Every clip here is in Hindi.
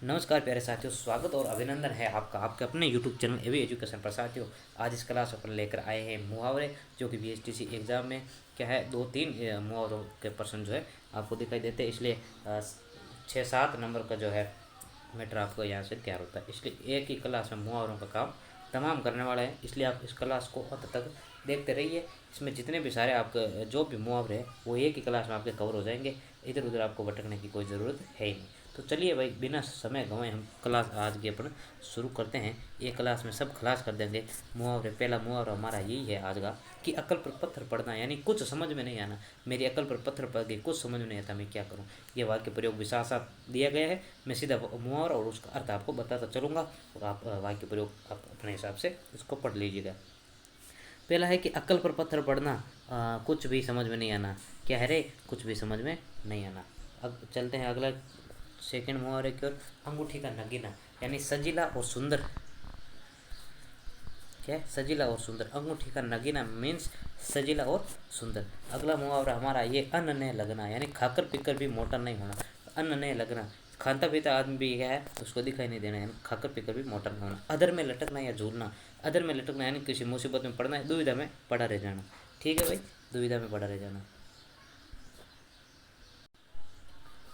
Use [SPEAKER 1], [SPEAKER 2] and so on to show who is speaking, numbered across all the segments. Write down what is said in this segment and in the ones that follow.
[SPEAKER 1] नमस्कार प्यारे साथियों, स्वागत और अभिनंदन है आपका आपके अपने YouTube चैनल एवी एजुकेशन पर। साथियों, आज इस क्लास पर लेकर आए हैं मुहावरे, जो कि बीएसटीसी एग्ज़ाम में क्या है 2-3 मुहावरों के पर्सन जो है आपको दिखाई देते हैं। इसलिए 6-7 नंबर का जो है मैटर आपको यहाँ से तैयार होता है। इसलिए एक ही क्लास में मुहावरों का काम तमाम करने वाला है, इसलिए आप इस क्लास को अंत तक देखते रहिए। इसमें जितने भी सारे आपके जो भी मुहावरे हैं वो एक ही क्लास में आपके कवर हो जाएंगे। इधर उधर आपको भटकने की कोई ज़रूरत है ही नहीं। तो चलिए भाई, बिना समय गंवाए हम क्लास आज की अपन शुरू करते हैं। ये क्लास में सब खलास कर देंगे मुहावरे। पहला मुहावरा हमारा यही है आज का कि अकल पर पत्थर पड़ना, यानी कुछ समझ में नहीं आना। मेरी अकल पर पत्थर पड़ गई, कुछ समझ में नहीं आता, मैं क्या करूँ। ये वाक्य प्रयोग भी साथ साथ दिया गया है। मैं सीधा मुहावरा और उसका अर्थ आपको बताता चलूँगा और आप वाक्य प्रयोग आप अपने हिसाब से इसको पढ़ लीजिएगा। पहला है कि अक्ल पर पत्थर पड़ना, कुछ भी समझ में नहीं आना। क्या है रे? कुछ भी समझ में नहीं आना। अब चलते हैं अगला सेकंड मुहावरे की ओर। अंगूठी का नगीना, यानी सजीला और सुंदर। क्या है? सजीला और सुंदर। अंगूठी का नगीना मीन्स सजीला और सुंदर। अगला मुहावरा हमारा ये अन्न ने लगना, यानी खाकर पीकर भी मोटा नहीं होना। अन्न ने लगना, खाता पीता आदमी भी है उसको दिखाई नहीं देना, यानी खाकर पीकर भी मोटा नहीं होना। अधर में लटकना या झूलना। अधर में लटकना यानी किसी मुसीबत में पड़ना है, दुविधा में पड़ा रह जाना। ठीक है भाई, दुविधा में पड़ा रह जाना।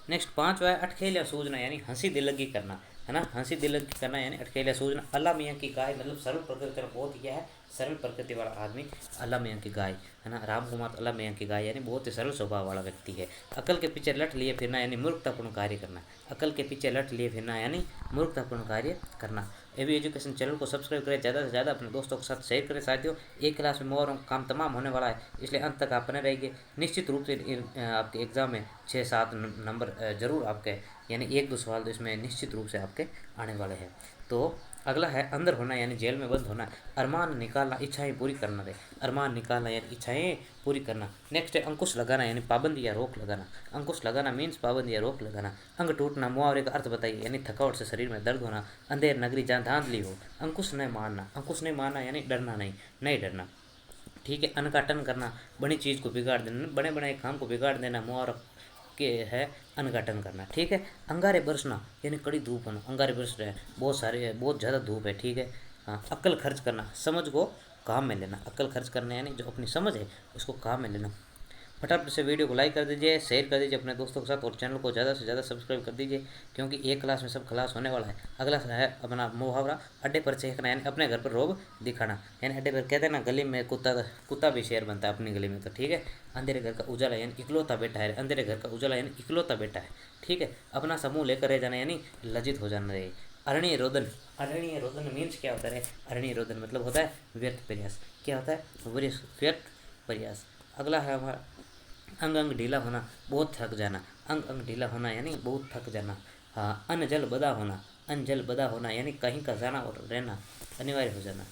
[SPEAKER 1] नेक्स्ट 5वां है अटखेलिया सूझना, यानी हंसी दिलगी करना, है ना। हंसी दिलगी करना यानी अटखेलिया सूझना। अल्लाह मियाँ की गाय, मतलब सरल प्रकृति वाला, बहुत ही क्या है, सरल प्रकृति वाला आदमी अल्लाह मियाँ की गाय, है ना। राम कुमार अल्लाह मियाँ की गाय, यानी बहुत ही सरल स्वभाव वाला व्यक्ति है। अकल के पीछे लट लिए फिरना, यानी मूर्खतापूर्ण कार्य करना। अकल के पीछे लट लिए फिरना यानी मूर्खतापूर्ण कार्य करना। एवी एजुकेशन चैनल को सब्सक्राइब करें, ज़्यादा से ज़्यादा अपने दोस्तों के साथ शेयर करें। साथियों, एक क्लास में मुहावरों का काम तमाम होने वाला है, इसलिए अंत तक आप बने रहिए। निश्चित रूप से आपके एग्ज़ाम में 6-7 नंबर जरूर आपके, यानी 1-2 सवाल तो इसमें निश्चित रूप से आपके आने वाले हैं। तो अगला है अंदर होना, यानी जेल में बंद होना। अरमान निकालना, इच्छाएं पूरी करना रे। अरमान निकालना यानी इच्छाएं पूरी करना। नेक्स्ट है अंकुश लगाना, यानी पाबंदी या रोक लगाना। अंकुश लगाना मीन्स पाबंदी या रोक लगाना। अंग टूटना, मुहावरे का अर्थ बताइए, यानी थकावट से शरीर में दर्द होना। अंधेर नगरी जहाँ धांधली हो। अंकुश नहीं मारना, अंकुश नहीं मारना यानी डरना नहीं, नहीं डरना। ठीक है। अन्न का टन करना, बड़ी चीज़ को बिगाड़ देना, बड़े बड़े काम को बिगाड़ देना, मुहावरा के है अनघटन करना। ठीक है। अंगारे बरसना, यानी कड़ी धूप होना। अंगारे बरस रहे हैं, बहुत सारे, बहुत ज़्यादा धूप है। ठीक है। हाँ। अक्ल खर्च करना, समझ को काम में लेना। अक्ल खर्च करना यानी जो अपनी समझ है उसको काम में लेना। फटाफट से वीडियो को लाइक कर दीजिए, शेयर कर दीजिए अपने दोस्तों के साथ, और चैनल को ज़्यादा से ज़्यादा सब्सक्राइब कर दीजिए, क्योंकि एक क्लास में सब क्लास होने वाला है। अगला है अपना मुहावरा अड्डे पर चहकना, यानी अपने घर पर रोब दिखाना। यानी अड्डे पर कहते हैं ना, गली में कुत्ता कुत्ता भी शेर बनता है अपनी गली में, तो ठीक है। अंधेरे घर का उजाला यानी इकलौता बेटा है। अंधेरे घर का उजाला यानी इकलौता बेटा है। ठीक है। अपना समूह लेकर रह जाना, यानी लज्जित हो जाना रहे। अरणीय रोदन, अरणीय रोदन मीन्स क्या होता है? अरणीय रोदन मतलब होता है व्यर्थ प्रयास। क्या होता है? व्यर्थ प्रयास। अगला है हमारा अंग अंग ढीला होना, बहुत थक जाना। अंग अंग ढीला होना यानी बहुत थक जाना। हाँ। अन्न जल बदा होना, अन्न जल बदा होना यानी कहीं का जाना और रहना अनिवार्य हो जाना।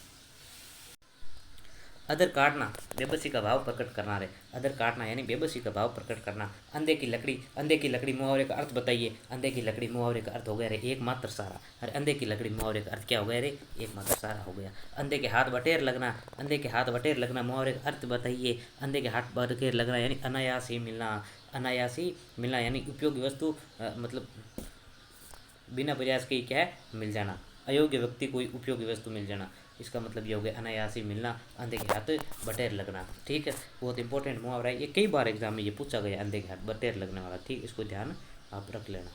[SPEAKER 1] अदर काटना, बेबसी का भाव प्रकट करना रे। अदर काटना यानी बेबसी का भाव प्रकट करना। अंधे की लकड़ी, अंधे की लकड़ी मुहावरे का अर्थ बताइए। अंधे की लकड़ी मुहावरे का अर्थ हो गया रे एकमात्र सहारा। अरे अंधे की लकड़ी मुहावरे का अर्थ क्या हो गया रे? एकमात्र सहारा हो गया। अंधे के हाथ बटेर लगना, अंधे के हाथ बटेर लगना मुहावरे का अर्थ बताइए। अंधे के हाथ बटेर लगना यानी अनायास ही मिलना। अनायास ही मिलना यानी उपयोगी वस्तु, मतलब बिना प्रयास के ही क्या है, मिल जाना। अयोग्य व्यक्ति कोई उपयोगी वस्तु मिल जाना, इसका मतलब ये हो गया अनायासी मिलना, अंधे के हाथ बटेर लगना। ठीक है। बहुत इंपॉर्टेंट मुहावरा है, ये कई बार एग्जाम में ये पूछा गया, अंधे के हाथ बटेर लगने वाला। ठीक, इसको ध्यान आप रख लेना।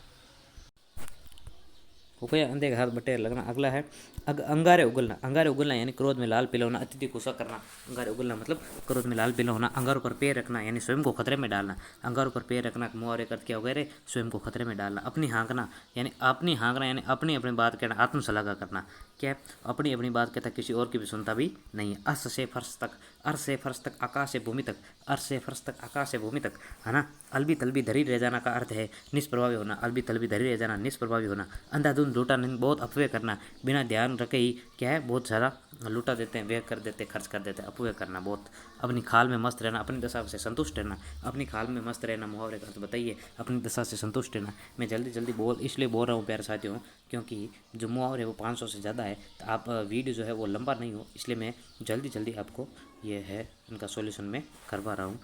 [SPEAKER 1] हो गया अंधे के हाथ बटेर लगना। अगला है अंगारे उगलना। अंगारे उगलना यानी क्रोध में लाल पीला होना, अतिथि गुस्सा करना। अंगारे उगलना मतलब क्रोध में लाल पीला होना। अंगारों पर पैर रखना यानी स्वयं को खतरे में डालना। अंगारों पर पैर रखना मुहावरे का अर्थ क्या हो गया रे? स्वयं को खतरे में डालना। अपनी हाँकना यानी अपनी हाँकना यानी अपनी अपनी बात कहना, आत्मसलाह करना। क्या है? अपनी अपनी बात कहता, किसी और की भी सुनता भी नहीं है। अर्श से फर्श तक, अर्श से फर्श तक, आकाश से भूमि तक, अर्श से फर्श तक, आकाश से भूमि तक, है ना। अलबी तलबी धरी रह जाना का अर्थ है निष्प्रभावी होना। अलबी तलबी धरी रह जाना, निष्प्रभावी होना। अंधाधुंध लूटा नहीं, बहुत अफवाह करना, बिना ध्यान रखे ही क्या है, बहुत सारा लूटा देते हैं, व्यय कर देते हैं, खर्च कर देते हैं, अफवाह करना बहुत। अपनी खाल में मस्त रहना, अपनी दशा से संतुष्ट रहना। अपनी खाल में मस्त रहना मुहावरे का अर्थ बताइए। अपनी दशा से संतुष्ट रहना। मैं जल्दी जल्दी इसलिए बोल रहा हूँ प्यारे साथियों, क्योंकि जो मुहावरे है वो 500 से ज़्यादा है, तो आप वीडियो जो है वो लंबा नहीं हो, इसलिए मैं जल्दी जल्दी आपको ये है इनका सॉल्यूशन मैं करवा रहा हूँ।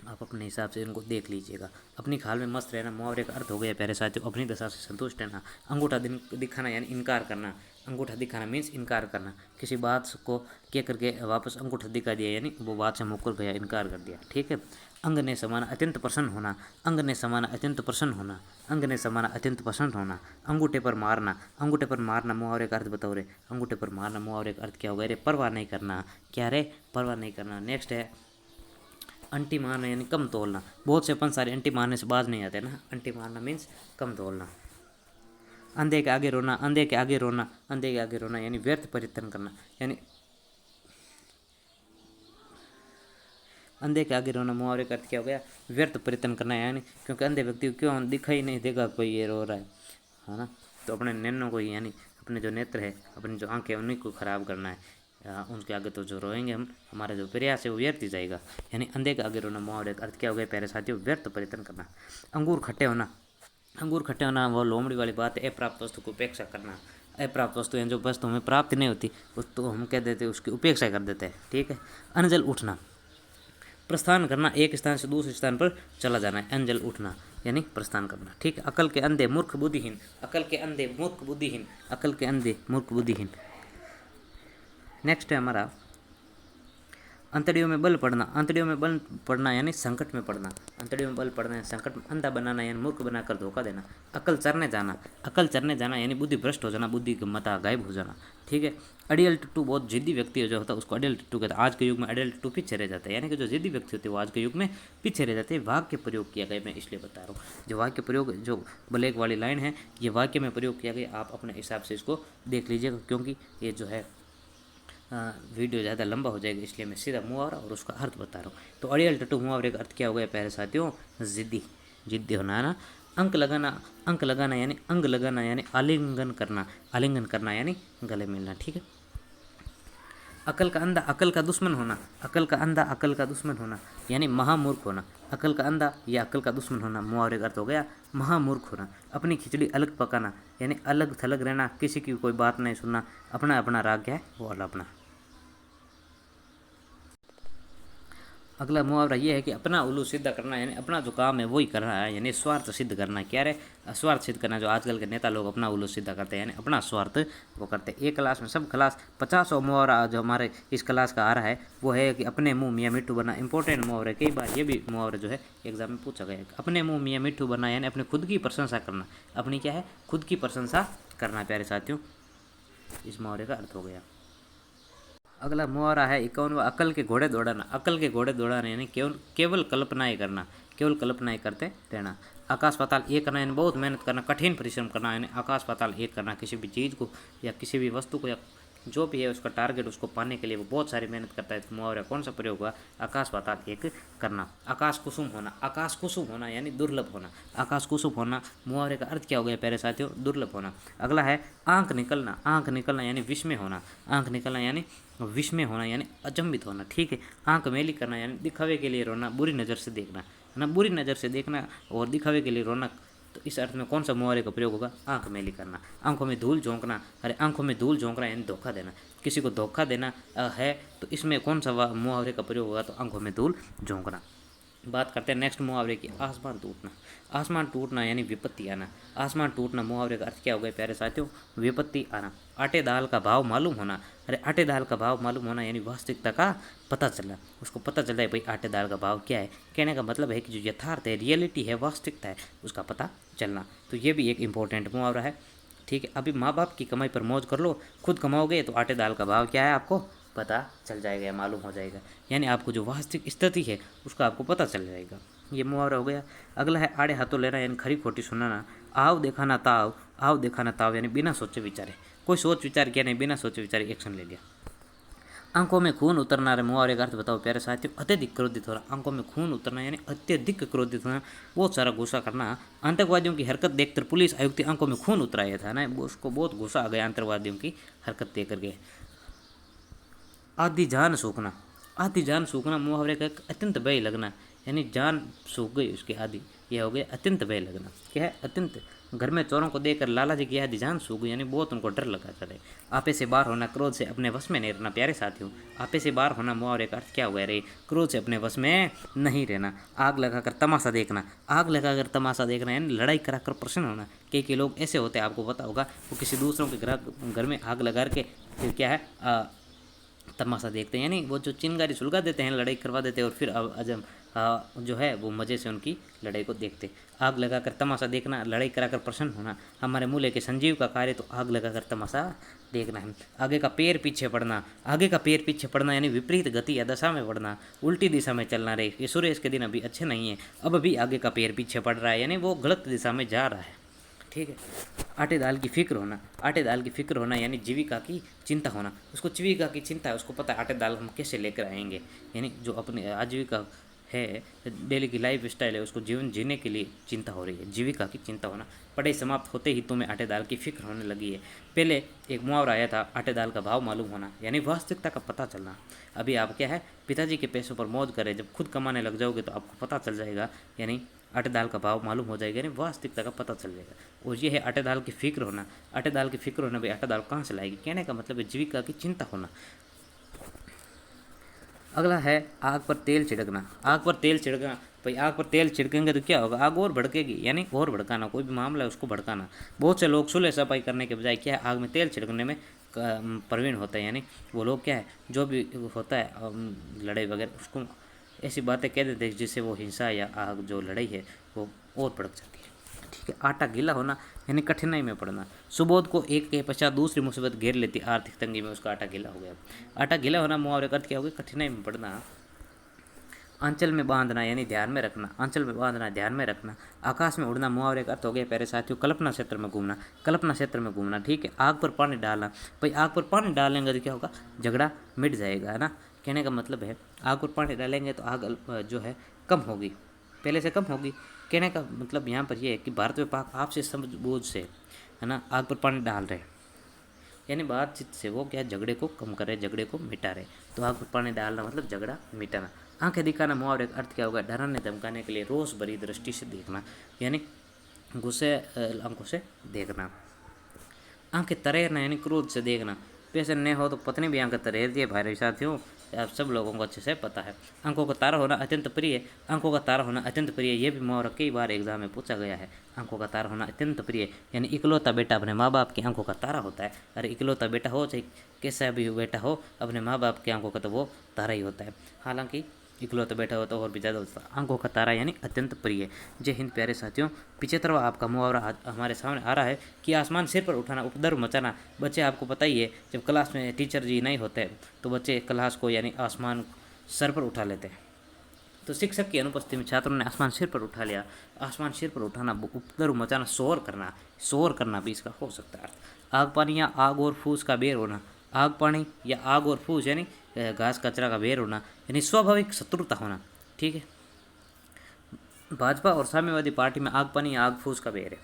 [SPEAKER 1] आप अपने हिसाब से इनको देख लीजिएगा। अपनी खाल में मस्त रहना मुहावरे का अर्थ हो गया प्यारे साथियों, अपनी दशा से संतुष्ट रहना। अंगूठा दिखाना यानी इनकार करना। अंगूठा दिखाना मीन्स इनकार करना, किसी बात को कह करके वापस अंगूठा दिखा दिया यानी वो बात से मुकर गया, इनकार कर दिया, ठीक है। अंग ने समाना अत्यंत प्रसन्न होना। अंग ने समाना अत्यंत प्रसन्न होना। अंग ने समाना अत्यंत प्रसन्न होना। अंगूठे पर मारना। अंगूठे पर मारना मुहावरे का अर्थ बताओ रे। अंगूठे पर मारना मुहावरे का अर्थ क्या होगा रे? परवाह नहीं करना। क्या रे? परवाह नहीं करना। नेक्स्ट है अंटी मारना यानी कम तोलना। बहुत से अपन सारे अंटी मारने से बाज नहीं आते ना। अंटी मारना मीन्स कम तोलना। अंधे के आगे रोना। अंधे के आगे रोना। अंधे के आगे रोना यानी व्यर्थ परिवर्तन करना, यानी अंधे के आगे रोना मुहावरे का अर्थ क्या हो गया? व्यर्थ परिवर्तन करना, यानी क्योंकि अंधे व्यक्ति को क्यों दिखाई नहीं देगा कोई ये रो रहा है ना, तो अपने नैनों को यानी अपने जो नेत्र है, अपनी जो आंखें उन्हीं को खराब करना है। उनके आगे तो जो रोएंगे हम, हमारा जो प्रयास है वो व्यर्थ ही जाएगा। यानी अंधे के आगे रोना मुहावरे का अर्थ क्या हो गया प्यारे साथियों? व्यर्थ परिवर्तन करना। अंगूर खट्टे होना। अंगूर खट्टे होना वो लोमड़ी वाली बात है, अप्राप्त वस्तु की उपेक्षा करना। अप्राप्त वस्तु यानी जो वस्तु हमें प्राप्त नहीं होती उस तो हम कह देते उसकी उपेक्षा कर देते हैं, ठीक है। अनजल उठना। प्रस्थान करना, एक स्थान से दूसरे स्थान पर चला जाना है, अनजल उठना यानी प्रस्थान करना, ठीक है। अकल के अंधे मूर्ख बुद्धिहीन। अकल के अंधे मूर्ख बुद्धिहीन। अकल के अंधे मूर्ख बुद्धिहीन। नेक्स्ट है हमारा अंतड़ियों में बल पड़ना। अंतड़ियों में बल पड़ना यानी संकट में पड़ना। अंतड़ियों में बल पड़ना यानी संकट में। अंधा बनाना यानी मूर्ख बनाकर धोखा देना। अकल चरने जाना। अकल चरने जाना यानी बुद्धि भ्रष्ट हो जाना, बुद्धि मता गायब हो जाना, ठीक है। अड़ियल टट्टू, बहुत जिद्दी व्यक्ति जो होता है उसको अड़ियल टट्टू कहते हैं। आज के युग में अड़ियल टट्टू पीछे रह जाता है, यानी कि जो जिद्दी व्यक्ति होते हैं वो आज के युग में पीछे रह जाते हैं। वाक्य प्रयोग किया गया, मैं इसलिए बता रहा हूँ। जो वाक्य प्रयोग, जो ब्लैक वाली लाइन है, ये वाक्य में प्रयोग किया गया। आप अपने हिसाब से इसको देख लीजिएगा, क्योंकि ये जो है वीडियो ज़्यादा लंबा हो जाएगा, इसलिए मैं सीधा मुहावरा और उसका अर्थ बता रहा हूँ। तो अड़ियल टट्टू मुहावरे का अर्थ क्या हो गया प्यारे साथियों? जिद्दी, जिद्दी होना है ना। अंक लगाना। अंक लगाना यानी अंग लगाना यानी आलिंगन करना। आलिंगन करना यानी गले मिलना, ठीक है। अकल का अंधा अकल का दुश्मन होना। अकल का अंधा अकल का दुश्मन होना यानी महामूर्ख होना। अकल का अंधा या अकल का दुश्मन होना मुहावरे का अर्थ हो गया महामूर्ख होना। अपनी खिचड़ी अलग पकाना यानी अलग थलग रहना, किसी की कोई बात नहीं सुनना, अपना अपना राग क्या है वो वाला अपना। अगला मुहावरा ये है कि अपना उल्लू सीधा करना, यानी अपना जो काम है वही करना है, यानी स्वार्थ सिद्ध करना। क्या है? स्वार्थ सिद्ध करना। जो आजकल के नेता लोग अपना उल्लू सीधा करते हैं, यानी अपना स्वार्थ वो करते हैं। एक क्लास में सब क्लास 50 मुहावरा जो हमारे इस क्लास का आ रहा है वो है कि अपने मुँह मियाँ मिट्टू बना। इंपॉर्टेंट मुहावरा, कई बार ये भी मुहावरा जो है एग्जाम में पूछा गया है। अपने मुँह मियाँ मिट्टू बना यानी अपने खुद की प्रशंसा करना। अपनी क्या है? खुद की प्रशंसा करना प्यारे साथियों, इस मुहावरे का अर्थ हो गया। अगला मुहावरा है 51वां, अकल के घोड़े दौड़ाना। अकल के घोड़े दौड़ाना यानी केवल कल्पनाएं करना, केवल कल्पनाएं करते रहना। आकाश पाताल एक करना यानी बहुत मेहनत करना, कठिन परिश्रम करना, यानी आकाश पाताल एक करना। किसी भी चीज़ को या किसी भी वस्तु को या जो भी है उसका टारगेट, उसको पाने के लिए वो बहुत सारी मेहनत करता है। तो मुहावरा कौन सा प्रयोग हुआ? आकाश पाताल एक करना। आकाश कुसुम होना। आकाश कुसुम होना यानी दुर्लभ होना। आकाश कुसुम होना मुहावरे का अर्थ क्या हो गया प्यारे साथियों? दुर्लभ होना। अगला है आंख निकलना। आंख निकलना यानी विस्मय होना। आंख निकलना यानी विस्मय होना यानी अचंभित होना, ठीक है। आंख मेली करना यानी दिखावे के लिए रोना, बुरी नज़र से देखना, है ना। बुरी नज़र से देखना और दिखावे के लिए रोना, तो इस अर्थ में कौन सा मुहावरे का प्रयोग होगा? आंख मेली करना। आंखों में धूल झोंकना। अरे आंखों में धूल झोंकना यानी धोखा देना। किसी को धोखा देना है तो इसमें कौन सा मुहावरे का प्रयोग होगा? तो आंखों में धूल झोंकना। बात करते हैं नेक्स्ट मुहावरे की, आसमान टूटना। आसमान टूटना यानी विपत्ति आना। आसमान टूटना मुहावरे का अर्थ क्या हो गया प्यारे साथियों? विपत्ति आना। आटे दाल का भाव मालूम होना। अरे आटे दाल का भाव मालूम होना यानी वास्तविकता का पता चला, उसको पता चल रहा है भाई आटे दाल का भाव क्या है। कहने का मतलब है कि जो यथार्थ है, रियलिटी है, वास्तविकता है, उसका पता चलना। तो ये भी एक इम्पोर्टेंट मुहावरा है, ठीक है। अभी माँ बाप की कमाई पर मौज कर लो, खुद कमाओगे तो आटे दाल का भाव क्या है आपको पता चल जाएगा, मालूम हो जाएगा, यानी आपको जो वास्तविक स्थिति है उसका आपको पता चल जाएगा। ये मुहावरा हो गया। अगला है आड़े हाथों लेना यानी खरी खोटी सुनाना। आओ दिखाना ताव। आओ दिखाना ताव यानी बिना सोचे विचारे, कोई सोच विचार किया नहीं, बिना सोचे विचारे एक्शन ले लिया। आंखों में खून उतरना। रे मुहावरे का अर्थ बताओ प्यारे साथियों? अत्यधिक क्रोधित होना। आंखों में खून उतरना यानी अत्यधिक क्रोधित होना, बहुत सारा गुस्सा करना। आतंकवादियों की हरकत देखकर पुलिस आयुक्त आंखों में खून उतराया था ना, उसको बहुत गुस्सा आ गया आतंकवादियों की हरकत देख करके। आधी जान सूखना। आधी जान सूखना मुहावरे का अत्यंत भय लगना, यानी जान सूख गई उसकी आधी, यह हो गया अत्यंत भय लगना। क्या है? अत्यंत घर में चोरों को देखकर लाला जी की यह ध्यान सूख गई, यानी बहुत उनको डर लगा चले। आपे से बाहर होना, क्रोध से अपने वश में नहीं रहना। प्यारे साथियों, आपे से बाहर होना मुहावरे का अर्थ क्या हुआ रे? क्रोध से अपने वश में नहीं रहना। आग लगाकर तमाशा देखना, आग लगाकर तमाशा देखना यानी लड़ाई कराकर प्रसन्न होना। कई लोग ऐसे होते हैं, आपको पता होगा, वो किसी दूसरों के घर में आग लगा के फिर क्या है तमाशा देखते हैं, यानी वो जो चिंगारी सुलगा देते हैं, लड़ाई करवा देते हैं और फिर अजम जो है वो मज़े से उनकी लड़ाई को देखते। आग लगाकर तमाशा देखना, लड़ाई कराकर प्रसन्न होना। हमारे मूल्य के संजीव का कार्य तो आग लगाकर तमाशा देखना है। आगे का पैर पीछे पड़ना, आगे का पैर पीछे पड़ना यानी विपरीत गति या दशा में बढ़ना, उल्टी दिशा में चलना रे। ये सुरेश के दिन अभी अच्छे नहीं है, अब भी आगे का पैर पीछे पड़ रहा है, यानी वो गलत दिशा में जा रहा है। ठीक है। आटे दाल की फिक्र होना, आटे दाल की फिक्र होना यानी जीविका की चिंता होना। उसको जीविका की चिंता है, उसको पता है आटे दाल हम कैसे लेकर आएंगे, यानी जो अपने आजीविका है, डेली की लाइफ स्टाइल है, उसको जीवन जीने के लिए चिंता हो रही है, जीविका की चिंता होना। पढ़ाई समाप्त होते ही तुम्हें आटे दाल की फिक्र होने लगी है। पहले एक मुहावरा आया था, आटे दाल का भाव मालूम होना, यानी वास्तविकता का पता चलना। अभी आप क्या है, पिताजी के पैसों पर मौज करें, जब खुद कमाने लग जाओगे तो आपको पता चल जाएगा, यानी आटे दाल का भाव मालूम हो जाएगा, यानी वास्तविकता का पता चल जाएगा। और ये है आटे दाल की फिक्र होना। आटे दाल की फिक्र होना, भाई आटा दाल कहाँ से लाएगी, कहने का मतलब है जीविका की चिंता होना। अगला है आग पर तेल छिड़कना। आग पर तेल छिड़कना, भाई आग पर तेल छिड़केंगे तो क्या होगा, आग और भड़केगी, यानी और भड़काना, कोई भी मामला है उसको भड़काना। बहुत से लोग सुलह सफाई करने के बजाय क्या है, आग में तेल छिड़कने में प्रवीण होते हैं, यानी वो लोग क्या है, जो भी होता है लड़ाई वगैरह, उसको ऐसी बातें कह देते हैं जिससे वो हिंसा या आग जो लड़ाई है वो और भड़क जाती है। ठीक है। आटा गीला होना यानी कठिनाई में पड़ना। सुबोध को एक के पश्चात दूसरी मुसीबत घेर लेती, आर्थिक तंगी में उसका आटा गीला हो गया। आटा गीला होना मुहावरे का अर्थ क्या हो गया, कठिनाई में पड़ना। आंचल में बांधना यानी ध्यान में रखना, आंचल में बांधना ध्यान में रखना। आकाश में उड़ना मुहावरे का अर्थ हो गया प्यारे साथियों, कल्पना क्षेत्र में घूमना, कल्पना क्षेत्र में घूमना। ठीक है। आग पर पानी डालना, भाई आग पर पानी डालेंगे तो क्या होगा, झगड़ा मिट जाएगा, है ना। कहने का मतलब है आग पर पानी डालेंगे तो आग जो है कम होगी, पहले से कम होगी। कहने का मतलब यहाँ पर यह है कि भारत में पाक आपसे समझबूझ से, है ना, आग पर पानी डाल रहे, यानी बातचीत से वो क्या झगड़े को कम करे, झगड़े को मिटा रहे। तो आग पर पानी डालना मतलब झगड़ा मिटाना। आंखें दिखाना मुहावरे का अर्थ क्या होगा, डराने धमकाने के लिए रोष भरी दृष्टि से देखना, यानी गुस्से आंखों से देखना। आंखें तरेरना यानी क्रोध से देखना। पैसे नहीं हो तो पत्नी भी आंखें तरेरती है भाई साथियों, आप सब लोगों को अच्छे से पता है। आंखों का तारा होना अत्यंत प्रिय, आंखों का तारा होना अत्यंत प्रिय, ये भी मुहावरा कई बार एग्जाम में पूछा गया है। आंखों का तारा होना अत्यंत प्रिय यानी इकलौता बेटा अपने माँ बाप की आंखों का तारा होता है। अरे इकलौता बेटा हो चाहे कैसा भी बेटा हो, अपने माँ बाप की आंखों का तो वो तारा ही होता है। हालांकि इकलौता बेटा होता और भी ज़्यादा होता। आंखों का तारा यानी अत्यंत प्रिय। जय हिंद प्यारे साथियों। 75वां आपका मुहावरा हमारे सामने आ रहा है कि आसमान सिर पर उठाना, उपद्रव मचाना। बच्चे आपको पता ही है, जब क्लास में टीचर जी नहीं होते तो बच्चे क्लास को यानी आसमान सर पर उठा लेते हैं। तो शिक्षक की अनुपस्थिति में छात्रों ने आसमान सिर पर उठा लिया। आसमान सिर पर उठाना, उपद्रव मचाना, शोर करना भी इसका हो सकता है। आग पानी या आग और फूस का बेर होना। आग पानी या आग और फूस यानी घास कचरा का बेर होना, यानी स्वाभाविक शत्रुता होना। ठीक है। भाजपा और साम्यवादी पार्टी में आग पानी या आग फूस का बेर है।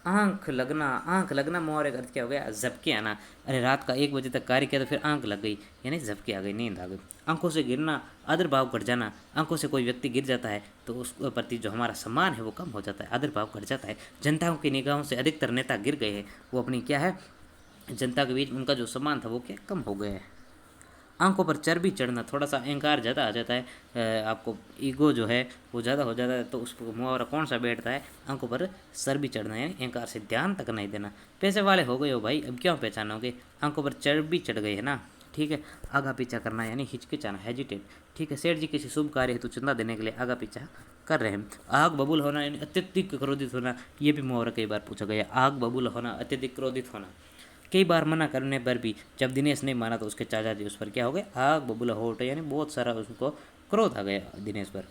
[SPEAKER 1] आंख लगना मुहावरे का अर्थ क्या हो गया, झपके आना। अरे रात का 1 बजे तक कार्य किया तो फिर आंख लग गई, यानी झपके आ गई, नींद आ गई। आंखों से गिरना, आदर भाव घट जाना। आंखों से कोई व्यक्ति गिर जाता है तो उस प्रति जो हमारा सम्मान है वो कम हो जाता है, आदर भाव घट जाता है। जनताओं की निगाहों से अधिकतर नेता गिर गए हैं, वो अपनी क्या है, जनता के बीच उनका जो सम्मान था वो क्या कम हो गया है। आंखों पर चर्बी चढ़ना, थोड़ा सा अहंकार ज़्यादा आ जाता है, आपको ईगो जो है वो ज़्यादा हो जाता है, तो उस मुहावरा कौन सा बैठता है, आंखों पर चर्बी चढ़ना यानी अहंकार से ध्यान तक नहीं देना। पैसे वाले हो गए हो भाई, अब क्यों पहचानोगे, आंखों पर चर्बी चढ़ गई है ना। ठीक है। आगा पीछा करना यानी हिचकिचाना, हेजिटेट। ठीक है। सेठ जी किसी शुभ कार्य हेतु चंदा देने के लिए आगा पीछा कर रहे हैं। आग बबूल होना यानी अत्यधिक क्रोधित होना, ये भी मुहावरा कई बार पूछा गया। आग बबूल होना, अत्यधिक क्रोधित होना। कई बार मना करने पर भी जब दिनेश नहीं माना तो उसके चाचा जी उस पर क्या हो गए, आग बबूला हो उठे, यानी बहुत सारा उसको क्रोध आ गया दिनेश पर।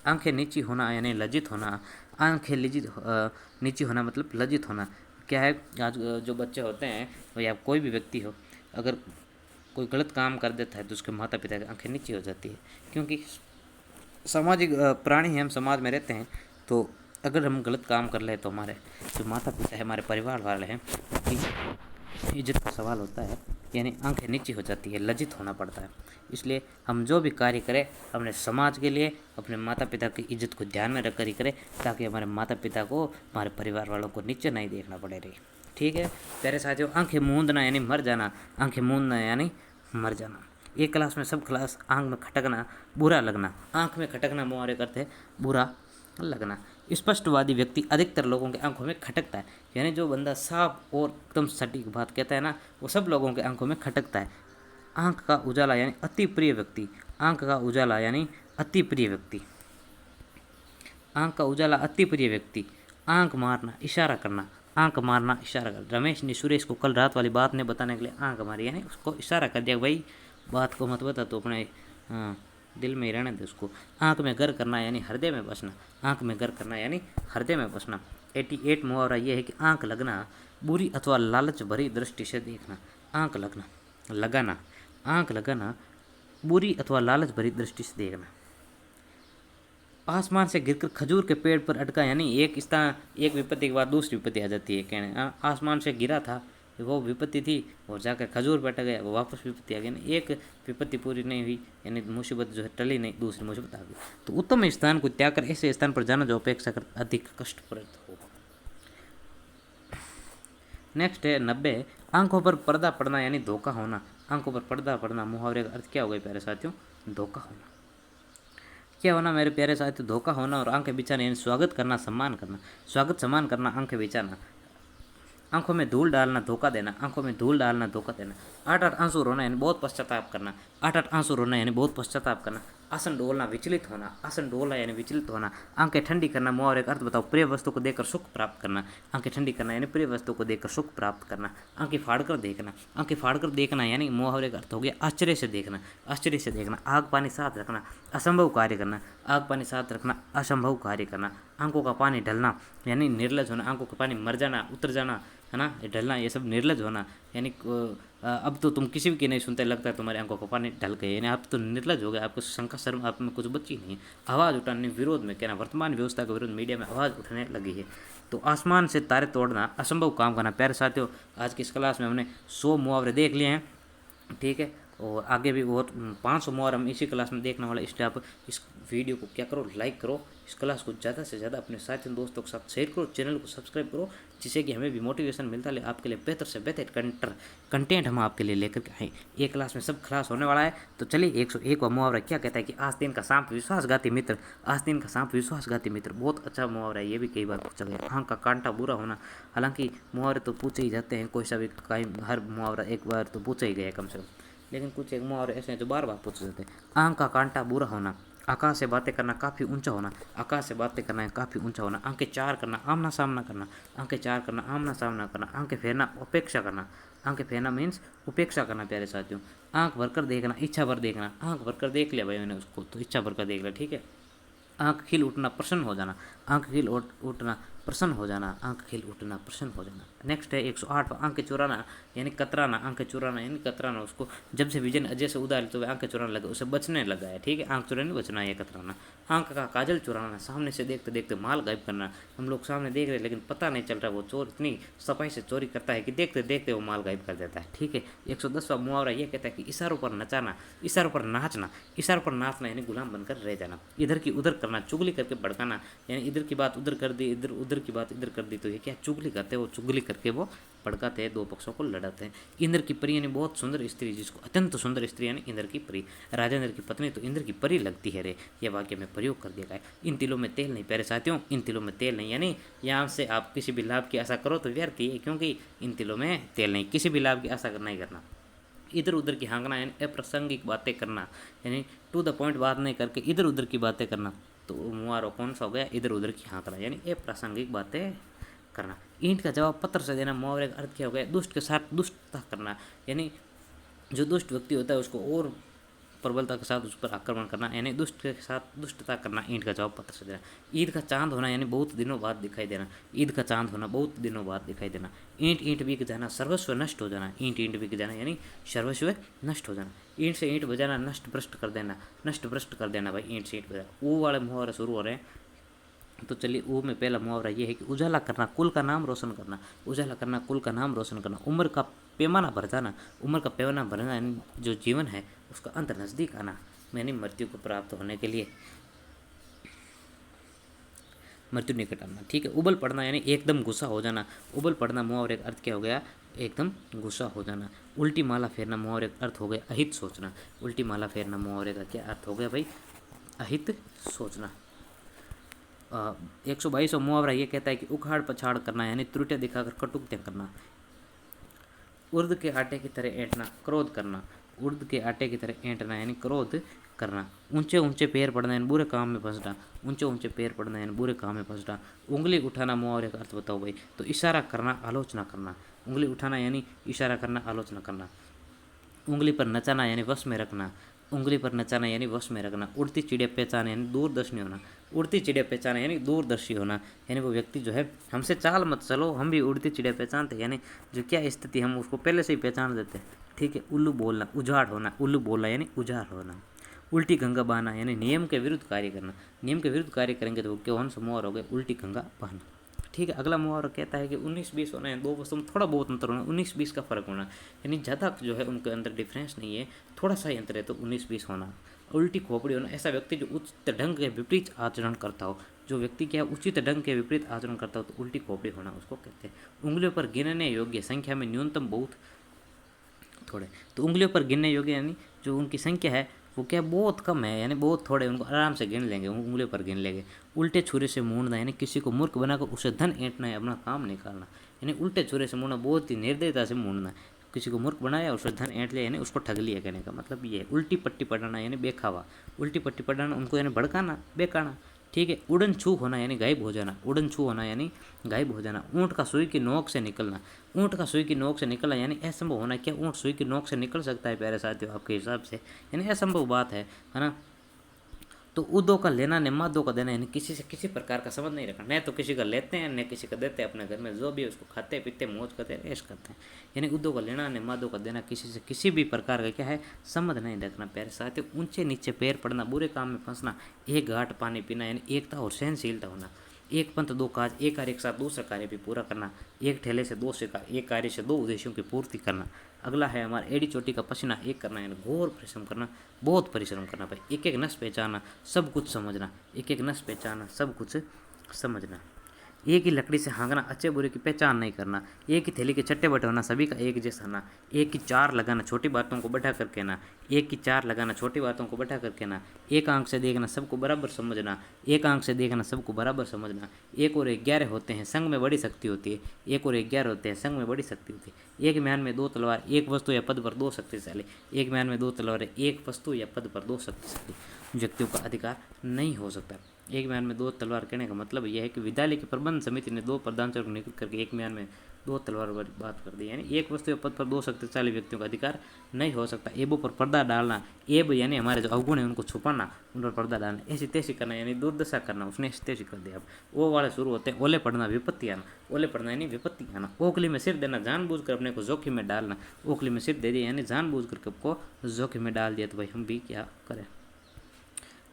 [SPEAKER 1] आंखें नीची होना यानी लज्जित होना। आंखें नीची होना मतलब लज्जित होना। क्या है, आज जो बच्चे होते हैं या कोई भी व्यक्ति हो, अगर कोई गलत काम कर देता है तो उसके माता पिता की आंखें नीची हो जाती है, क्योंकि सामाजिक प्राणी हैं, हम समाज में रहते हैं। तो अगर हम गलत काम कर ले तो हमारे जो माता पिता है, हमारे परिवार वाले हैं, इज्जत का सवाल होता है, यानी आंखें नीची हो जाती है, लज्जित होना पड़ता है। इसलिए हम जो भी कार्य करें अपने समाज के लिए, अपने माता पिता की इज्जत को ध्यान में रखकर ही करें, ताकि हमारे माता पिता को, हमारे परिवार वालों को नीचे नहीं देखना पड़े रही। ठीक है प्यारे साथियों, आंखें मूंदना यानी मर जाना, आंखें मूंदना यानी मर जाना। एक क्लास में सब क्लास आंख में खटकना, बुरा लगना। आंख में खटकना मुहावरे करते हैं बुरा लगना। स्पष्टवादी व्यक्ति अधिकतर लोगों के आंखों में खटकता है, यानी जो बंदा साफ और एकदम सटीक बात कहता है ना, वो सब लोगों के आंखों में खटकता है। आंख का उजाला यानी अति प्रिय व्यक्ति, आंख का उजाला यानी अति प्रिय व्यक्ति, आंख का उजाला अति प्रिय व्यक्ति। आंख मारना, इशारा करना, आंख मारना इशारा करना। रमेश ने सुरेश को कल रात वाली बात ने बताने के लिए आंख मारी, यानी उसको इशारा कर दिया, भाई बात को मत बता तो अपने दिल में ही रहने दे उसको। आंख में गर करना यानी हृदय में बसना, आंख में गर करना यानी हृदय में बसना। 88 मुहावरा यह है कि आंख लगना, बुरी अथवा लालच भरी दृष्टि से देखना। आंख लगना, लगाना, आंख लगाना, बुरी अथवा लालच भरी दृष्टि से देखना। आसमान से गिरकर खजूर के पेड़ पर अटका, यानी एक विपत्ति के बाद दूसरी विपत्ति आ जाती है। कहने आसमान से गिरा था, वो विपत्ति थी, और जाकर खजूर पर अटक गया, वो वापस विपत्ति आ गई। यानी एक विपत्ति पूरी नहीं हुई, यानी मुसीबत जो है टली नहीं, दूसरी मुसीबत आ गई। तो उत्तम स्थान को त्याग कर ऐसे स्थान पर जाना जो अपेक्षा कर अधिक कष्टप्रद हो। नेक्स्ट है 90, आंखों पर पर्दा पड़ना यानी धोखा होना। आंखों पर पर्दा पड़ना मुहावरे का अर्थ क्या हो गया प्यारे साथियों? धोखा होना। क्या होना मेरे प्यारे साथियों? धोखा होना। और आंखें बिछाना यानी स्वागत करना, सम्मान करना। स्वागत सम्मान करना, आंखें बिछाना। आंखों में धूल डालना, धोखा देना, आंखों में धूल डालना, धोखा देना। 8-8 आंसू रोना यानी बहुत पश्चाताप करना, 8-8 आंसू रोना यानी बहुत पश्चाताप करना। आसन डोलना, विचलित होना, आसन डोलना यानी विचलित होना। आंखें ठंडी करना, मुहावरे का अर्थ बताओ? प्रिय वस्तु को देखकर सुख प्राप्त करना। आंखें ठंडी करना यानी प्रिय वस्तु को देखकर सुख प्राप्त करना। आंखें फाड़कर देखना, आंखें फाड़कर देखना यानी मुहावरे का अर्थ हो गया आश्चर्य से देखना, आश्चर्य से देखना। आग पानी साथ रखना, असंभव कार्य करना, आग पानी साथ रखना, असंभव कार्य करना। आंखों का पानी ढलना यानी निर्लज होना, आंखों का पानी मर जाना, उतर जाना, है ना, ये ढलना, ये सब निर्लज होना। यानी अब तो तुम किसी की नहीं सुनते, लगता है तुम्हारी आंखों का पानी ढल गए, यानी आप तो निर्लज हो गए, आपको शंका शर्म आप में कुछ बची नहीं। आवाज़ उठाने विरोध में कहना, वर्तमान व्यवस्था के विरोध मीडिया में आवाज़ उठाने लगी है। तो आसमान से तारे तोड़ना, असंभव काम करना। प्यारे साथियों, आज की इस क्लास में हमने 100 मुहावरे देख लिए हैं, ठीक है, और आगे भी बहुत 500 मुहावरे हम इसी क्लास में देखने वाले। इसलिए आप इस वीडियो को क्या करो, लाइक करो, इस क्लास को ज़्यादा से ज़्यादा अपने साथियों दोस्तों के साथ शेयर करो, चैनल को सब्सक्राइब करो, जिससे कि हमें भी मोटिवेशन मिलता है, आपके लिए बेहतर से बेहतर कंटेंट हम आपके लिए लेकर के आए। एक क्लास में सब क्लास होने वाला है। तो चलिए 101 मुहावरा क्या कहता है कि आज दिन का सांप विश्वासघाती मित्र, आज दिन का सांप विश्वासघाती मित्र। बहुत अच्छा मुहावरा है, ये भी कई बार पूछा गया। आंख का कांटा बुरा होना, हालांकि मुहावरे तो पूछे ही जाते हैं, कोई सा भी हर मुहावरा एक बार तो पूछा ही गया कम से कम, लेकिन कुछ एक मुहावरे ऐसे हैं जो बार बार पूछे जाते हैं। आंख का कांटा बुरा होना, आकाश से बातें करना काफ़ी ऊंचा होना, आकाश से बातें करना है काफ़ी ऊंचा होना। आंखें चार करना, आमना सामना करना, आंखें चार करना, आमना सामना करना। आंखें फेरना, अपेक्षा करना, आंखें फेरना मीन्स उपेक्षा करना। प्यारे साथियों, आंख भरकर देखना, इच्छा भर देखना। आंख भरकर देख लिया भाई मैंने उसको, तो इच्छा भरकर देख लिया, ठीक है। आंख खिल उठना, प्रसन्न हो जाना, आंख खिल उठना, प्रसन्न हो जाना, आंख खिल उठना, प्रसन्न हो जाना। नेक्स्ट है 108, आंखें चुराना यानी कतराना, आंखें चुराना यानी कतराना। उसको जब से विजन अजय से उधार तो वह आंखें चुराने लगा, उसे बचने लगा है, ठीक है। आंख चुराने बचना, ये कतराना। आंख का काजल चुराना, सामने से देखते देखते माल गायब करना। हम लोग सामने देख रहे हैं लेकिन पता नहीं चल रहा, वो चोर इतनी सफाई से चोरी करता है कि देखते देखते वो माल गायब कर देता है, ठीक है। 110वां मुहावरा ये कहता है कि इशारों पर नचाना, इशारों पर नाचना, इशारों पर नाचना यानी गुलाम बनकर रह जाना। इधर की उधर करना, चुगली करके भड़काना, यानी इधर की बात उधर कर दी, इधर उधर की बात इधर कर दी, तो ये क्या चुगली करते हैं, वो चुगली करके वो भड़काते हैं, दो पक्षों को लड़ाते हैं। इंद्र की परी यानी बहुत सुंदर स्त्री, जिसको अत्यंत सुंदर स्त्री यानी इंद्र की परी। राजेंद्र की पत्नी तो इंद्र की परी लगती है रे, यह वाक्य में प्रयोग कर दिया गया है। इन तिलों में तेल नहीं, प्यारे साथियों, इन तिलों में तेल नहीं, यानी यहाँ से आप किसी भी लाभ की आशा करो तो व्यर्थ ही है, क्योंकि इन तिलों में तेल नहीं, किसी भी लाभ की आशा करना ही करना। इधर उधर की हाँकना यानी अप्रासंगिक बातें करना, यानी टू द पॉइंट बात नहीं करके इधर उधर की बातें करना। तो मुहावरा कौन सा हो गया? इधर उधर की हाँकना यानी अप्रासंगिक बातें करना। ईंट का जवाब पत्थर से देना, मुहावरे का अर्थ क्या हो गया? दुष्ट के साथ दुष्टता करना, यानी जो दुष्ट व्यक्ति होता है उसको और प्रबलता के साथ उस पर आक्रमण करना, यानी दुष्ट के साथ दुष्टता करना। ईंट का जवाब पत्थर से देना। ईद का चांद होना यानी बहुत दिनों बाद दिखाई देना, ईद का चांद होना बहुत दिनों बाद दिखाई देना। ईंट ईंट बिक जाना, सर्वस्व नष्ट हो जाना, ईंट ईंट बिक जाना यानी सर्वस्व नष्ट हो जाना। ईंट से ईंट बजाना, नष्ट भ्रष्ट कर देना, नष्ट भ्रष्ट कर देना भाई, ईंट से ईंट बजाना। वो वाले मुहावरे शुरू हो रहे हैं, तो चलिए वो में पहला मुहावरा ये है कि उजाला करना कुल का नाम रोशन करना, उजाला करना कुल का नाम रोशन करना, उम्र का पैमाना भर जाना, उम्र का पैमाना भरना यानी जो जीवन है उसका अंत नज़दीक आना, यानी मृत्यु को प्राप्त होने के लिए मृत्यु निकट आना। ठीक है। उबल पड़ना यानी एकदम गुस्सा हो जाना, उबल पड़ना मुहावरे का अर्थ क्या हो गया, एकदम गुस्सा हो जाना। उल्टी माला फेरना मुहावरे का अर्थ हो गया अहित सोचना, उल्टी माला फेरना मुहावरे का क्या अर्थ हो गया भाई, अहित सोचना। 122वां मुहावरा ये कहता है कि उखाड़ पछाड़ करना यानी त्रुटियां दिखाकर कटुक्तियां करना। उर्द के आटे की तरह ऐंठना, क्रोध करना, उर्द के आटे की तरह ऐंठना यानी क्रोध करना। ऊंचे ऊंचे पैर पड़ना यानी बुरे काम में फंसना, ऊंचे ऊंचे पैर पड़ना यानी बुरे काम में फंसना। उंगली उठाना मुहावरे का अर्थ बताओ भाई, तो इशारा करना, आलोचना करना। उंगली उठाना यानी इशारा करना, आलोचना करना। उंगली पर नचाना यानी वश में रखना, उंगली पर नचाना यानी वश में रखना। उड़ती चिड़िया पहचाना यानी दूरदर्शी होना, उड़ती चिड़िया पहचाना यानी दूरदर्शी होना, यानी वो व्यक्ति जो है हमसे चाल मत चलो हम भी उड़ती चिड़िया पहचानते, यानी जो क्या स्थिति हम उसको पहले से ही पहचान देते हैं। ठीक है। उल्लू बोलना, उजाड़ होना, उल्लू बोलना यानी उजाड़ होना। उल्टी गंगा बहाना यानी नियम के विरुद्ध कार्य करना, नियम के विरुद्ध कार्य करेंगे तो कौन सा मुहावरा हो गया, उल्टी गंगा बहाना। ठीक है। अगला मुहावरा कहता है कि 19-20 होना है, दो वस्तु में थोड़ा बहुत अंतर होना, 19-20 का फर्क होना, यानी ज़्यादा जो है उनके अंदर डिफरेंस नहीं है, थोड़ा सा ही अंतर है, तो 19-20 होना। उल्टी खोपड़ी होना, ऐसा व्यक्ति जो उचित ढंग के विपरीत आचरण करता हो, जो व्यक्ति क्या उचित ढंग के विपरीत आचरण करता हो तो उल्टी खोपड़ी होना उसको कहते हैं। उंगलियों पर गिनने योग्य, संख्या में न्यूनतम बहुत थोड़े, तो उंगलियों पर गिनने योग्य यानी जो उनकी संख्या है वो क्या बहुत कम है, यानी बहुत थोड़े, उनको आराम से गिन लेंगे, उंगलियों पर गिन लेंगे। उल्टे छुरे से मूंढना यानी किसी को मूर्ख बनाकर उसे धन ऐंठना है, अपना काम निकालना, यानी उल्टे छुरे से मूंढना, बहुत ही निर्दयता से मूंढना, किसी को मूर्ख बनाया उसे धन ऐंठ लिया यानी उसको ठग लिया, कहने का मतलब ये है। उल्टी पट्टी पढ़ाना यानी बेखावा, उल्टी पट्टी पढ़ाना उनको यानी भड़काना, बेकाना। ठीक है। उड़न छू होना यानी गायब हो जाना, उड़न छू होना यानी गायब हो जाना। ऊँट का सुई की नोक से निकलना, ऊँट का सुई की नोक से निकलना यानी असंभव होना। क्या ऊँट सुई की नोक से निकल सकता है प्यारे साथियों आपके हिसाब से, यानी असंभव बात है ना। तो उदो का लेना ने मादो का देना, यानी किसी से किसी प्रकार का संबंध नहीं रखना, न तो किसी का लेते हैं न किसी का देते हैं, अपने घर में जो भी है उसको खाते पीते मौज करते हैं, ऐश करते हैं, यानी उदो का लेना ने मादो का देना, किसी से किसी भी प्रकार का क्या है संबंध नहीं रखना। प्यारे साथियों, ऊंचे नीचे पैर पड़ना, बुरे काम में फंसना, एक घाट पानी पीना, यानी एकता और सहनशीलता होना। एक पंथ दो काज, एक कार्य के साथ दूसरा कार्य भी पूरा करना, एक ठेले से दो शिकार, एक कार्य से दो उद्देश्यों की पूर्ति करना। अगला है हमारा एड़ी चोटी का पसीना एक करना, यानी घोर परिश्रम करना, बहुत परिश्रम करना भाई। एक एक नस पहचाना, सब कुछ समझना, एक एक नस पहचाना, सब कुछ समझना। एक ही लकड़ी से हाँकना, अच्छे बुरे की पहचान नहीं करना। एक ही थैली के छट्टे बटोरना, सभी का एक जैसा ना। एक की चार लगाना, छोटी बातों को बढ़ा कर कहना, एक की चार लगाना, छोटी बातों को बढ़ा कर कहना। एक आंख से देखना, सबको बराबर समझना, एक आंख से देखना, सबको बराबर समझना। एक और 11 होते हैं, संग में बड़ी शक्ति होती है, एक और 11 होते हैं, संग में बड़ी शक्ति होती है। एक म्यान में दो तलवार, एक वस्तु या पद पर दो शक्तिशाली, एक म्यान में दो तलवार, एक वस्तु या पद पर दो शक्तिशाली व्यक्तियों का अधिकार नहीं हो सकता। एक म्यान में दो तलवार कहने का मतलब यह है कि विद्यालय की प्रबंध समिति ने दो प्रधानाचार्य को नियुक्त करके एक म्यान में दो तलवार वाली बात कर दी, यानी एक वस्तु या पद पर दो शक्तिशाली व्यक्तियों का अधिकार नहीं हो सकता। एबों पर पर्दा डालना, एब यानी हमारे जो अवगुण है उनको छुपाना, उन पर पर्दा डालना, ऐसी तैसी करना यानी दुर्दशा करना, उसने ऐसी तैसी कर दिया। अब वो वाले शुरू होते हैं, ओले पड़ना विपत्ति आना, ओले पड़ना यानी विपत्ति आना। ओखली में सिर देना, जानबूझकर अपने को जोखिम में डालना, ओखली में सिर दे दिया यानी जानबूझकर सबको जोखिम में डाल दिया, तो भाई हम भी क्या करें।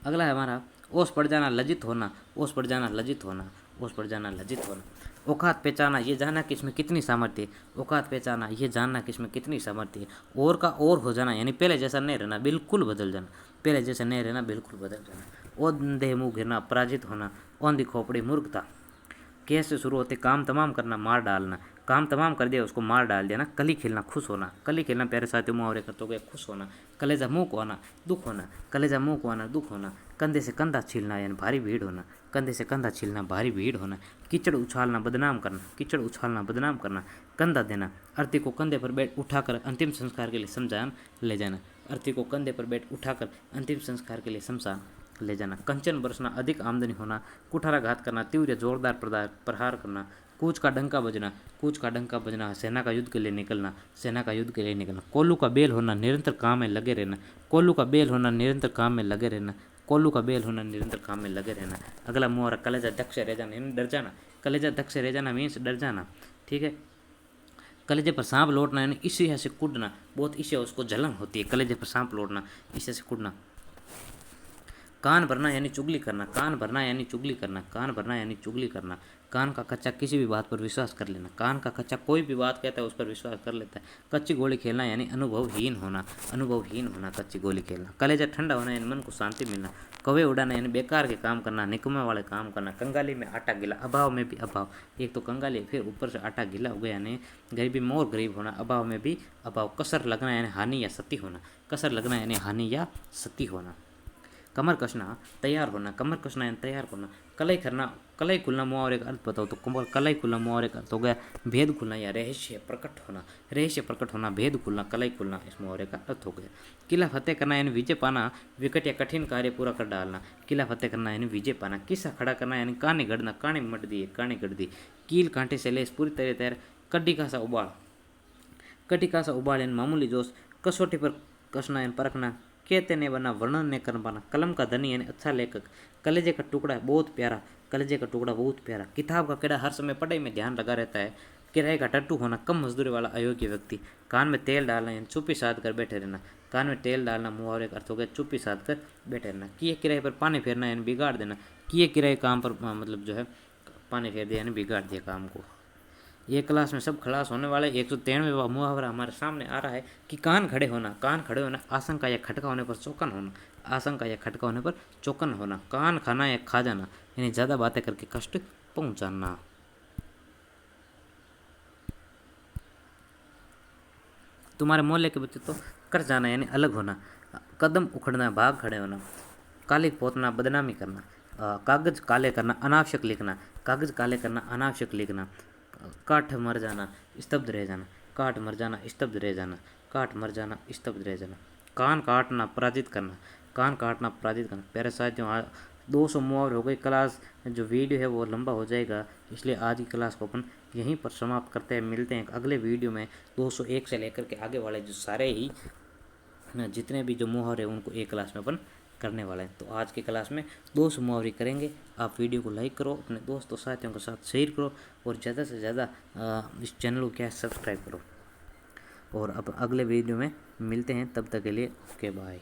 [SPEAKER 1] अगला है हमारा ओस पड़ जाना, लज्जित होना, ओस पड़ जाना, लज्जित होना, ओस पड़ जाना, लज्जित होना। औकात पहचाना, ये जानना कि इसमें कितनी सामर्थ्य है, औकात पहचाना, ये जानना कि इसमें कितनी सामर्थ्य है। और का और हो जाना, यानी पहले जैसा नहीं रहना, बिल्कुल बदल जाना, पहले जैसा नहीं रहना, बिल्कुल बदल जाना। औंधे मुँह गिरना, पराजित होना, औंधी खोपड़ी मूर्खता। कैसे शुरू होते, काम तमाम करना, मार डालना, काम तमाम कर दिया उसको मार डाल दिया ना। कली खिलना, खुश होना, कली खिलना प्यारे साथियों मुहावरे का तो गया खुश होना। कलेजा मुँह को आना, दुख होना, कलेजा मुँह को आना, दुख होना। कंधे से कंधा छीलना यानी भारी भीड़ होना, कंधे से कंधा छीलना, भारी भीड़ होना। कीचड़ उछालना, बदनाम करना, कीचड़ उछालना, बदनाम करना। कंधा देना, अर्थी को कंधे पर बैठ उठाकर अंतिम संस्कार के लिए शमशान ले जाना, अर्थी को कंधे पर बैठ उठाकर अंतिम संस्कार के लिए शमशान ले जाना। कंचन बरसना, अधिक आमदनी होना। कुठाराघात करना, तीव्र जोरदार प्रहार करना। कूच का डंका बजना, कूच का डंका बजना, सेना का युद्ध के लिए निकलना, सेना का युद्ध के लिए निकलना। कोल्लू का बेल होना, निरंतर काम में लगे रहना, कोल्लू का बेल होना, निरंतर काम में लगे रहना, कोल्लू का बेल होना, निरंतर काम में लगे रहना। अगला मुहावरा कलेजा दक्ष से रह जाना यानी डर जाना, कलेजा दक्ष से रह जाना मीन्स डर जाना। ठीक है। कलेजे पर सांप लौटना यानी ईर्ष्या से कूदना, बहुत ईर्ष्या उसको जलन होती है, कलेजे पर सांप लौटना, ईर्ष्या से कूदना। कान भरना यानी चुगली करना, कान भरना यानी चुगली करना, कान भरना यानी चुगली करना। कान का कच्चा किसी भी बात पर विश्वास कर लेना, कान का कच्चा कोई भी बात कहता है उस पर विश्वास कर लेता है। कच्ची गोली खेलना यानी अनुभवहीन होना, अनुभवहीन होना कच्ची गोली खेलना। कलेजा ठंडा होना यानी मन को शांति मिलना। कौवे उड़ाना यानी बेकार के काम करना, निकम्मे वाले काम करना। कंगाली में आटा गीला, अभाव में भी अभाव। एक तो कंगाली फिर ऊपर से आटा गीला हो गया यानी गरीबी में और गरीब होना, अभाव में भी अभाव। कसर लगना यानी हानि या क्षति होना, कसर लगना यानी हानि या क्षति होना। कमर कसना तैयार होना, कमर कसना यानी तैयार होना। कलाई करना, कलाई खुलना मुहावरे का अर्थ बताओ तो कलाई खुलना मुहावरे का अर्थ हो गया भेद खुलना या रहस्य प्रकट होना, रहस्य प्रकट होना, भेद खुलना, कलाई खुलना इस मुहावरे का अर्थ हो गया। किला फतेह करना यानी विजय पाना, विकट या कठिन कार्य पूरा कर डालना। किला फतेह करना यानी विजय पाना। किस्सा खड़ा करना यानी कहानी गढ़ना, कहानी मट दी, कहानी गढ़ दी। कील कांटे से लेस पूरी तरह तैयार। कड्डी का सा उबाल, कड्डी का सा उबाल यानी मामूली जोश। कसौटी पर कसना यानी परखना। कहते नहीं बना, वर्णन नहीं कर पाना। कलम का धनी यानी अच्छा लेखक। कलेजे का टुकड़ा बहुत प्यारा, कलेजे का टुकड़ा बहुत प्यारा। किताब का कीड़ा हर समय पढ़ाई में ध्यान लगा रहता है। किराए का टट्टू होना, कम मजदूरी वाला अयोग्य व्यक्ति। कान में तेल डालना यानी चुप्पी साध कर बैठे रहना, कान में तेल डालना मुहावरे का अर्थ हो गया चुप्पी साध कर बैठे रहना। किए किराए पर पानी फेरना यानी बिगाड़ देना, किए किराए काम पर मतलब जो है पानी फेर दिया यानी बिगाड़ दिया काम को। ये क्लास में सब खलास होने वाले 193वां मुहावरा हमारे सामने आ रहा है कि कान खड़े होना, कान खड़े होना। आशंका या खटका होने पर चौकन होना, आशंका या खटका होने पर चौकन होना। कान खाना या खा जाना यानी ज़्यादा बातें करके कष्ट पहुंचाना। तुम्हारे मोहल्ले के बच्चे तो कर जाना यानी अलग होना। कदम उखड़ना, भाग खड़े होना। काली पोतना, बदनामी करना। कागज काले करना, अनावश्यक लिखना, कागज काले करना, अनावश्यक लिखना। काठ मर जाना, स्तब्ध रह जाना, काठ मर जाना, स्तब्ध रह जाना, काठ मर जाना, स्तब्ध रह जाना। कान काटना, पराजित करना, कान काटना, पराजित करना। प्यारे साथियों 200 मुहावरे हो गई। क्लास जो वीडियो है वो लंबा हो जाएगा, इसलिए आज की क्लास को अपन यहीं पर समाप्त करते हैं। मिलते हैं अगले वीडियो में 201 से लेकर के आगे वाले जो सारे ही जितने भी जो मुहावरे हैं उनको एक क्लास में अपन करने वाले हैं। तो आज की क्लास में 200 मुहावरे करेंगे। आप वीडियो को लाइक करो, अपने दोस्तों साथियों के साथ शेयर करो और ज़्यादा से ज़्यादा इस चैनल को क्या सब्सक्राइब करो। और अब अगले वीडियो में मिलते हैं, तब तक के लिए ओके बाय।